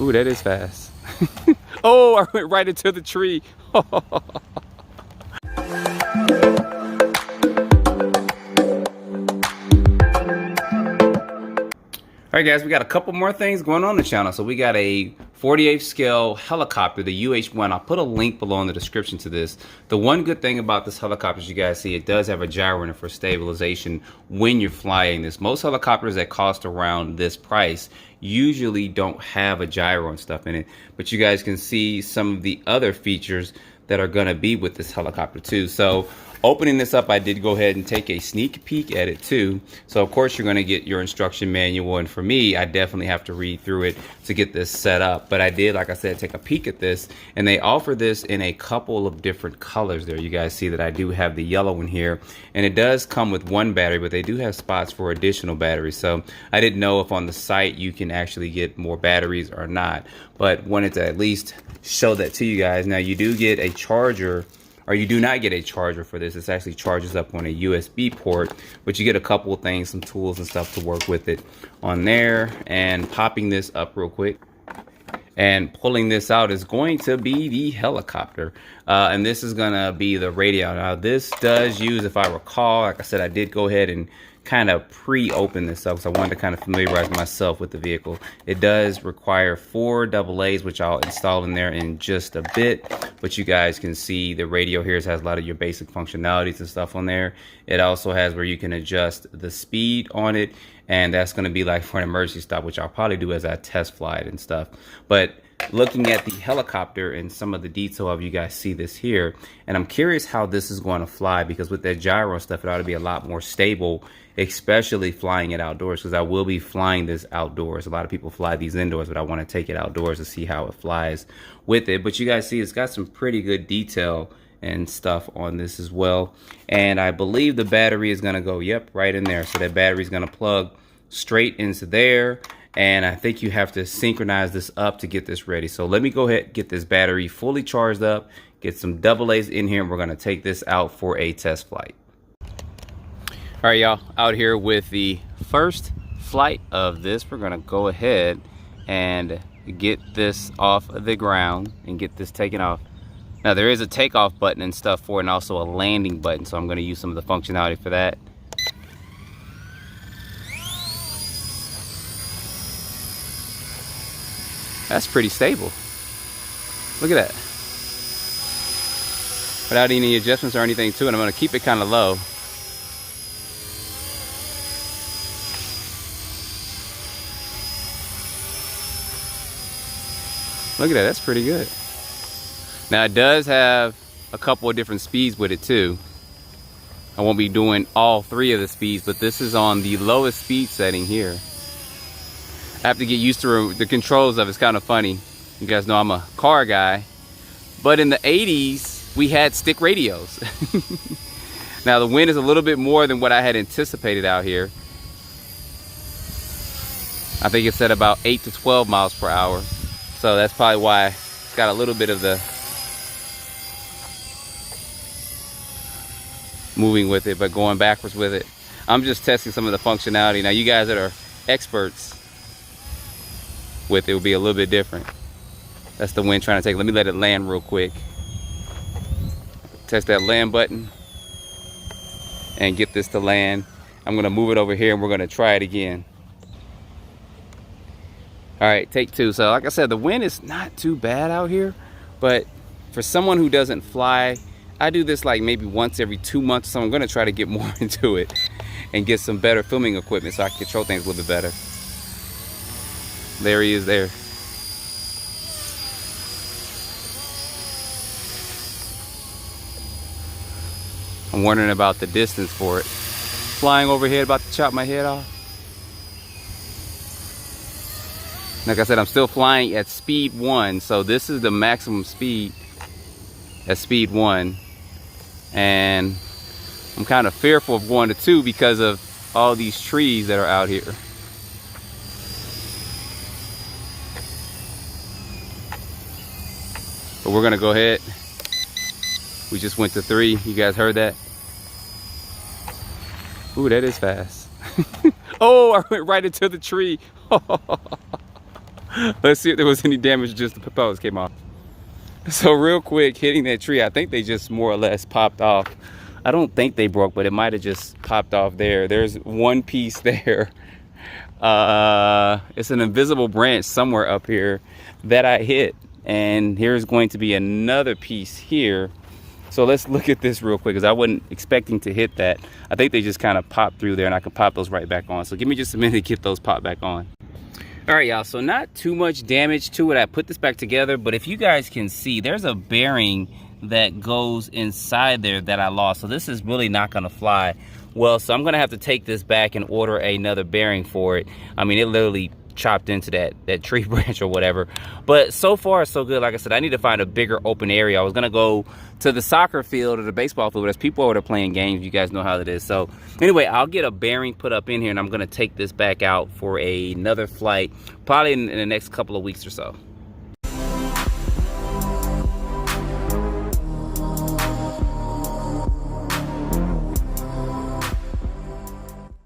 Ooh, that is fast. Oh, I went right into the tree. All right, guys, we got a couple more things going on the channel. So we got a 48th scale helicopter, the UH-1. I'll put a link below in the description to this. The one good thing about this helicopter, as you guys see, it does have a gyro in it for stabilization when you're flying this. Most helicopters that cost around this price usually don't have a gyro and stuff in it. But you guys can see some of the other features that are going to be with this helicopter too. So opening this up, I did go ahead and take a sneak peek at it too. So of course you're going to get your instruction manual, and for me, I definitely have to read through it to get this set up. But I did, like I said, take a peek at this, and they offer this in a couple of different colors there. You guys see that I do have the yellow one here, and it does come with one battery, but they do have spots for additional batteries. So I didn't know if on the site you can actually get more batteries or not, but wanted to at least show that to you guys. Now you do get a charger, or you do not get a charger for this. This actually charges up on a USB port, but you get a couple of things, some tools and stuff to work with it on there. And popping this up real quick and pulling this out is going to be the helicopter. And this is gonna be the radio. Now this does use, if I recall, like I said, I did go ahead and kind of pre-open this up, so I wanted to kind of familiarize myself with the vehicle. It does require 4 AA's, which I'll install in there in just a bit, but you guys can see the radio here has a lot of your basic functionalities and stuff on there. It also has where you can adjust the speed on it, and that's going to be like for an emergency stop, which I'll probably do as I test fly it and stuff. But looking at the helicopter and some of the detail of, you guys see this here, and I'm curious how this is going to fly, because with that gyro stuff, it ought to be a lot more stable, especially flying it outdoors, because I will be flying this outdoors. A lot of people fly these indoors, but I want to take it outdoors to see how it flies with it. But you guys see it's got some pretty good detail and stuff on this as well. And I believe the battery is going to go, yep, right in there. So that battery is going to plug straight into there. And I think you have to synchronize this up to get this ready. So let me go ahead and get this battery fully charged up, get some AA's in here, and we're going to take this out for a test flight. All right, y'all, out here with the first flight of this. We're gonna go ahead and get this off the ground and get this taken off. Now there is a takeoff button and stuff for it, and also a landing button, so I'm gonna use some of the functionality for that. That's pretty stable. Look at that. Without any adjustments or anything to it, I'm gonna keep it kind of low. Look at that, that's pretty good. Now it does have a couple of different speeds with it too. I won't be doing all 3 of the speeds, but this is on the lowest speed setting here. I have to get used to the controls of it. It's kind of funny. You guys know I'm a car guy, but in the 80s, we had stick radios. Now the wind is a little bit more than what I had anticipated out here. I think it's at about 8 to 12 miles per hour. So that's probably why it's got a little bit of the moving with it, but going backwards with it. I'm just testing some of the functionality. Now you guys that are experts with it will be a little bit different. That's the wind trying to take. Let me let it land real quick. Test that land button and get this to land. I'm gonna move it over here and we're gonna try it again. All right, take 2. So like I said, the wind is not too bad out here, but for someone who doesn't fly, I do this like maybe once every 2 months, so I'm gonna try to get more into it and get some better filming equipment so I can control things a little bit better. There he is there. I'm wondering about the distance for it. Flying overhead, about to chop my head off. Like I said, I'm still flying at speed 1, so this is the maximum speed at speed 1. And I'm kind of fearful of going to 2 because of all these trees that are out here. But we're gonna go ahead. We just went to 3. You guys heard that? Ooh, that is fast. Oh, I went right into the tree. Let's see if there was any damage, just the propellers came off. So real quick, hitting that tree, I think they just more or less popped off. I don't think they broke, but it might have just popped off there. There's one piece there. It's an invisible branch somewhere up here that I hit. And here's going to be another piece here. So let's look at this real quick, because I wasn't expecting to hit that. I think they just kind of popped through there, and I can pop those right back on. So give me just a minute to get those popped back on. All right, y'all, so not too much damage to it. I put this back together, but if you guys can see, there's a bearing that goes inside there that I lost. So this is really not gonna fly well. So I'm gonna have to take this back and order another bearing for it. I mean, it literally chopped into that tree branch or whatever. But so far so good. Like I said, I need to find a bigger open area. I was gonna go to the soccer field or the baseball field. There's people over there playing games. You guys know how it is. So anyway, I'll get a bearing put up in here, and I'm gonna take this back out for another flight, probably in the next couple of weeks or so.